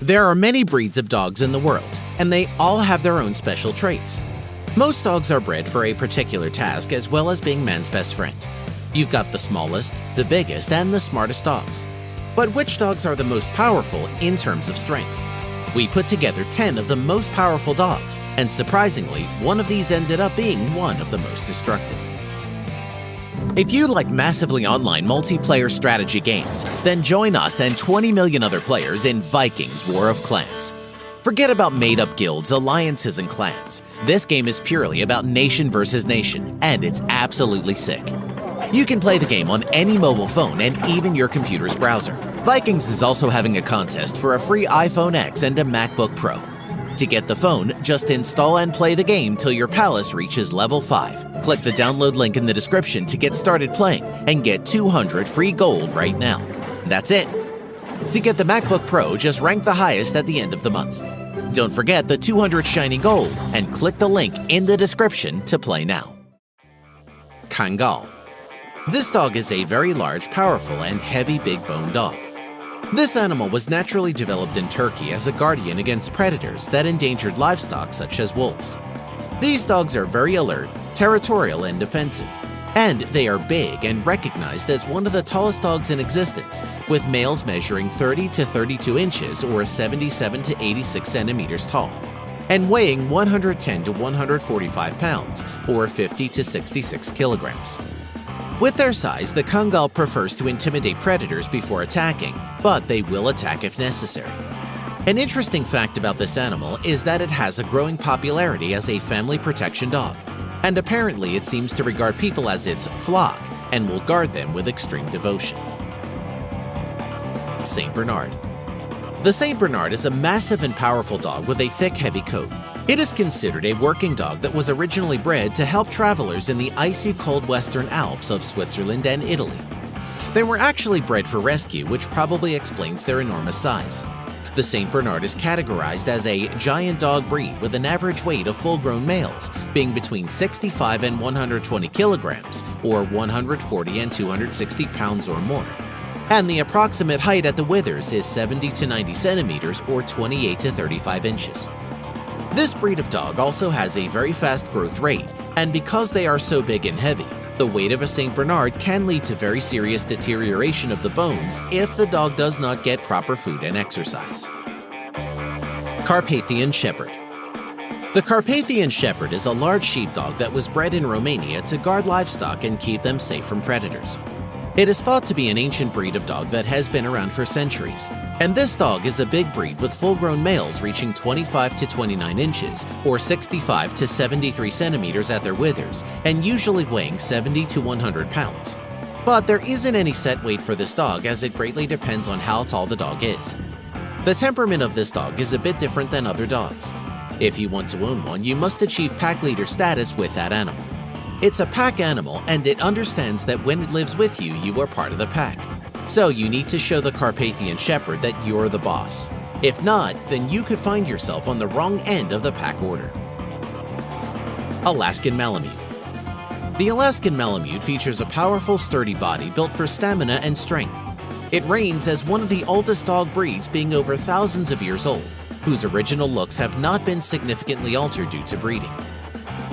There are many breeds of dogs in the world, and they all have their own special traits. Most dogs are bred for a particular task as well as being man's best friend. You've got the smallest, the biggest, and the smartest dogs. But which dogs are the most powerful in terms of strength? We put together 10 of the most powerful dogs, and surprisingly, one of these ended up being one of the most destructive. If you like massively online multiplayer strategy games, then join us and 20 million other players in Vikings War of Clans. Forget about made-up guilds, alliances, and clans. This game is purely about nation versus nation, and it's absolutely sick. You can play the game on any mobile phone and even your computer's browser. Vikings is also having a contest for a free iPhone X and a MacBook Pro. To get the phone, just install and play the game till your palace reaches level 5. Click the download link in the description to get started playing and get 200 free gold right now. That's it. To get the MacBook Pro, just rank the highest at the end of the month. Don't forget the 200 shiny gold and click the link in the description to play now. Kangal. This dog is a very large, powerful, and heavy big-boned dog. This animal was naturally developed in Turkey as a guardian against predators that endangered livestock such as wolves. These dogs are very alert, territorial, and defensive, and they are big and recognized as one of the tallest dogs in existence, with males measuring 30 to 32 inches or 77 to 86 centimeters tall, and weighing 110 to 145 pounds or 50 to 66 kilograms. With their size, the Kangal prefers to intimidate predators before attacking, but they will attack if necessary. An interesting fact about this animal is that it has a growing popularity as a family protection dog, and apparently it seems to regard people as its flock and will guard them with extreme devotion. Saint Bernard. The Saint Bernard is a massive and powerful dog with a thick, heavy coat. It is considered a working dog that was originally bred to help travelers in the icy cold western Alps of Switzerland and Italy. They were actually bred for rescue, which probably explains their enormous size. The Saint Bernard is categorized as a giant dog breed with an average weight of full-grown males being between 65 and 120 kilograms, or 140 and 260 pounds or more. And the approximate height at the withers is 70 to 90 centimeters, or 28 to 35 inches. This breed of dog also has a very fast growth rate, and because they are so big and heavy, the weight of a Saint Bernard can lead to very serious deterioration of the bones if the dog does not get proper food and exercise. Carpathian Shepherd. The Carpathian Shepherd is a large sheepdog that was bred in Romania to guard livestock and keep them safe from predators. It is thought to be an ancient breed of dog that has been around for centuries, and this dog is a big breed with full-grown males reaching 25 to 29 inches or 65 to 73 centimeters at their withers and usually weighing 70 to 100 pounds. But there isn't any set weight for this dog as it greatly depends on how tall the dog is. The temperament of this dog is a bit different than other dogs. If you want to own one, you must achieve pack leader status with that animal. It's a pack animal, and it understands that when it lives with you, you are part of the pack. So you need to show the Carpathian Shepherd that you're the boss. If not, then you could find yourself on the wrong end of the pack order. Alaskan Malamute. The Alaskan Malamute features a powerful, sturdy body built for stamina and strength. It reigns as one of the oldest dog breeds, being over thousands of years old, whose original looks have not been significantly altered due to breeding.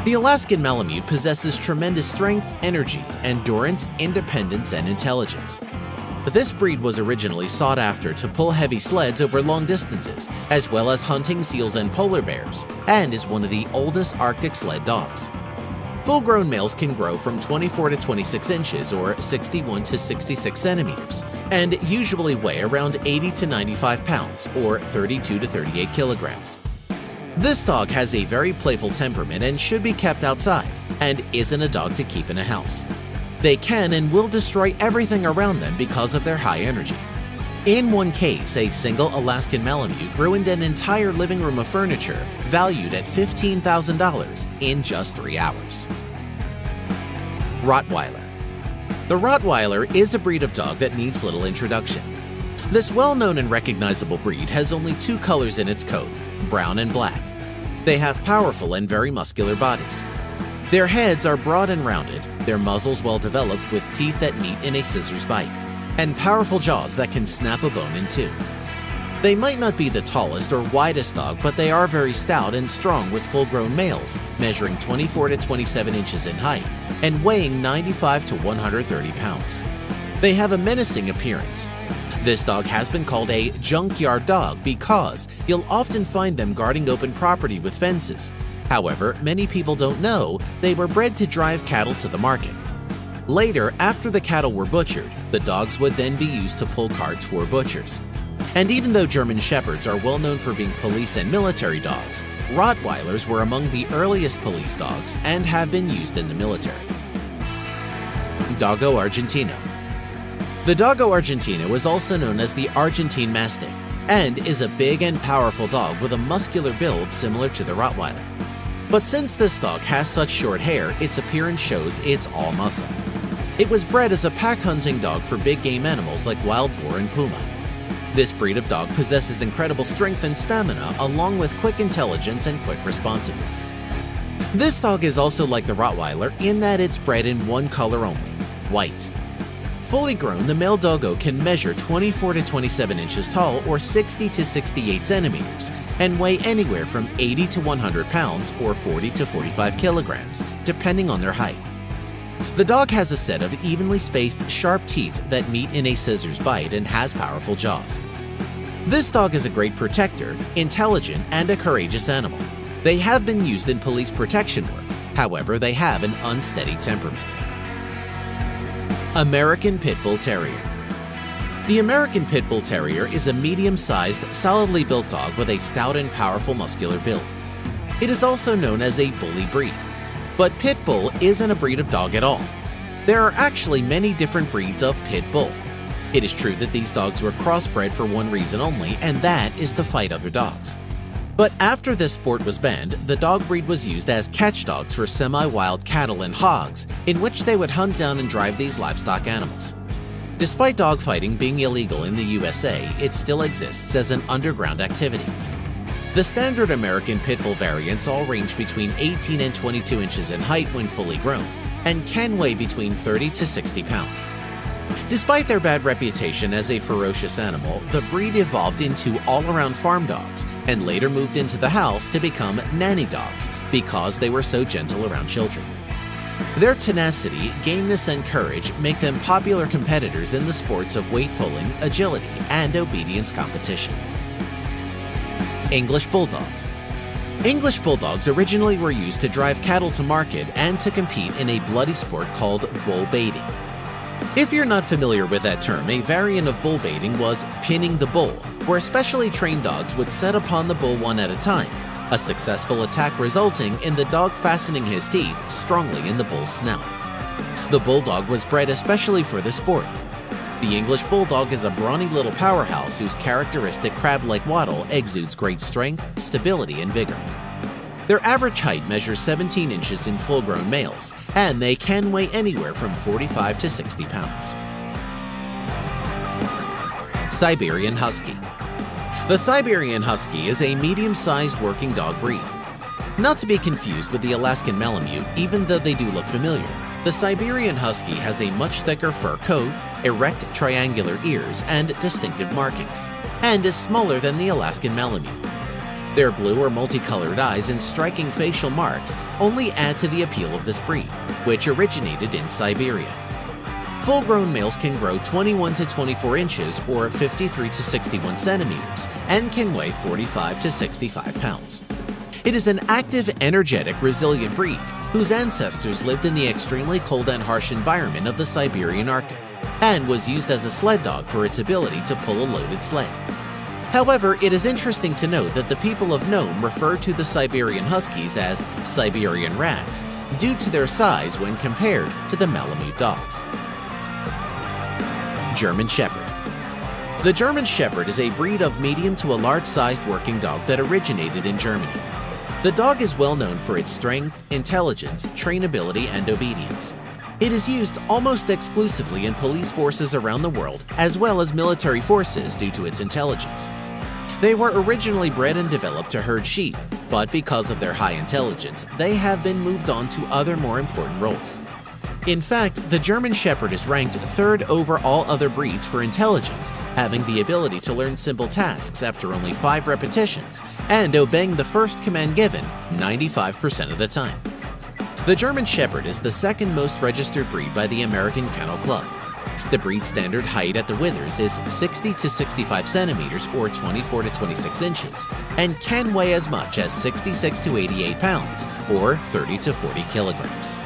The Alaskan Malamute possesses tremendous strength, energy, endurance, independence, and intelligence. This breed was originally sought after to pull heavy sleds over long distances, as well as hunting seals and polar bears, and is one of the oldest Arctic sled dogs. Full-grown males can grow from 24 to 26 inches or 61 to 66 centimeters, and usually weigh around 80 to 95 pounds or 32 to 38 kilograms. This dog has a very playful temperament and should be kept outside, and isn't a dog to keep in a house. They can and will destroy everything around them because of their high energy. In one case, a single Alaskan Malamute ruined an entire living room of furniture valued at $15,000 in just 3 hours. Rottweiler. The Rottweiler is a breed of dog that needs little introduction. This well-known and recognizable breed has only 2 colors in its coat, brown and black. They have powerful and very muscular bodies. Their heads are broad and rounded, their muzzles well developed with teeth that meet in a scissors bite, and powerful jaws that can snap a bone in two. They might not be the tallest or widest dog, but they are very stout and strong, with full-grown males measuring 24 to 27 inches in height and weighing 95 to 130 pounds. They have a menacing appearance. This dog has been called a junkyard dog because you'll often find them guarding open property with fences. However, many people don't know they were bred to drive cattle to the market. Later, after the cattle were butchered, the dogs would then be used to pull carts for butchers. And even though German Shepherds are well known for being police and military dogs, Rottweilers were among the earliest police dogs and have been used in the military. Dogo Argentino. The Dogo Argentino is also known as the Argentine Mastiff and is a big and powerful dog with a muscular build similar to the Rottweiler. But since this dog has such short hair, its appearance shows it's all muscle. It was bred as a pack hunting dog for big game animals like wild boar and puma. This breed of dog possesses incredible strength and stamina, along with quick intelligence and quick responsiveness. This dog is also like the Rottweiler in that it's bred in one color only, white. Fully grown, the male Dogo can measure 24 to 27 inches tall or 60 to 68 centimeters and weigh anywhere from 80 to 100 pounds or 40 to 45 kilograms, depending on their height. The dog has a set of evenly spaced, sharp teeth that meet in a scissors bite and has powerful jaws. This dog is a great protector, intelligent, and a courageous animal. They have been used in police protection work, however, they have an unsteady temperament. American Pit Bull Terrier. The American Pit Bull Terrier is a medium-sized, solidly built dog with a stout and powerful muscular build. It is also known as a bully breed. But Pit Bull isn't a breed of dog at all. There are actually many different breeds of Pit Bull. It is true that these dogs were crossbred for one reason only, and that is to fight other dogs. But after this sport was banned, the dog breed was used as catch dogs for semi-wild cattle and hogs, in which they would hunt down and drive these livestock animals. Despite dogfighting being illegal in the USA, it still exists as an underground activity. The standard American Pit Bull variants all range between 18 and 22 inches in height when fully grown, and can weigh between 30 to 60 pounds. Despite their bad reputation as a ferocious animal, the breed evolved into all-around farm dogs and later moved into the house to become nanny dogs because they were so gentle around children. Their tenacity, gameness, and courage make them popular competitors in the sports of weight pulling, agility, and obedience competition. English Bulldog. English Bulldogs originally were used to drive cattle to market and to compete in a bloody sport called bull baiting. If you're not familiar with that term, a variant of bull baiting was pinning the bull, where specially trained dogs would set upon the bull one at a time, a successful attack resulting in the dog fastening his teeth strongly in the bull's snout. The bulldog was bred especially for the sport. The English Bulldog is a brawny little powerhouse whose characteristic crab-like waddle exudes great strength, stability, and vigor. Their average height measures 17 inches in full-grown males, and they can weigh anywhere from 45 to 60 pounds. Siberian Husky. The Siberian Husky is a medium-sized working dog breed. Not to be confused with the Alaskan Malamute, even though they do look familiar. The Siberian Husky has a much thicker fur coat, erect triangular ears, and distinctive markings, and is smaller than the Alaskan Malamute. Their blue or multicolored eyes and striking facial marks only add to the appeal of this breed, which originated in Siberia. Full-grown males can grow 21 to 24 inches or 53 to 61 centimeters and can weigh 45 to 65 pounds. It is an active, energetic, resilient breed whose ancestors lived in the extremely cold and harsh environment of the Siberian Arctic and was used as a sled dog for its ability to pull a loaded sled. However, it is interesting to note that the people of Nome refer to the Siberian Huskies as Siberian Rats due to their size when compared to the Malamute dogs. German Shepherd. The German Shepherd is a breed of medium to a large-sized working dog that originated in Germany. The dog is well known for its strength, intelligence, trainability, and obedience. It is used almost exclusively in police forces around the world, as well as military forces due to its intelligence. They were originally bred and developed to herd sheep, but because of their high intelligence, they have been moved on to other more important roles. In fact, the German Shepherd is ranked third over all other breeds for intelligence having the ability to learn simple tasks after only 5 repetitions and obeying the first command given 95% of the time. The German Shepherd is the second most registered breed by the American Kennel Club. The breed standard height at the withers is 60 to 65 centimeters or 24 to 26 inches and can weigh as much as 66 to 88 pounds or 30 to 40 kilograms.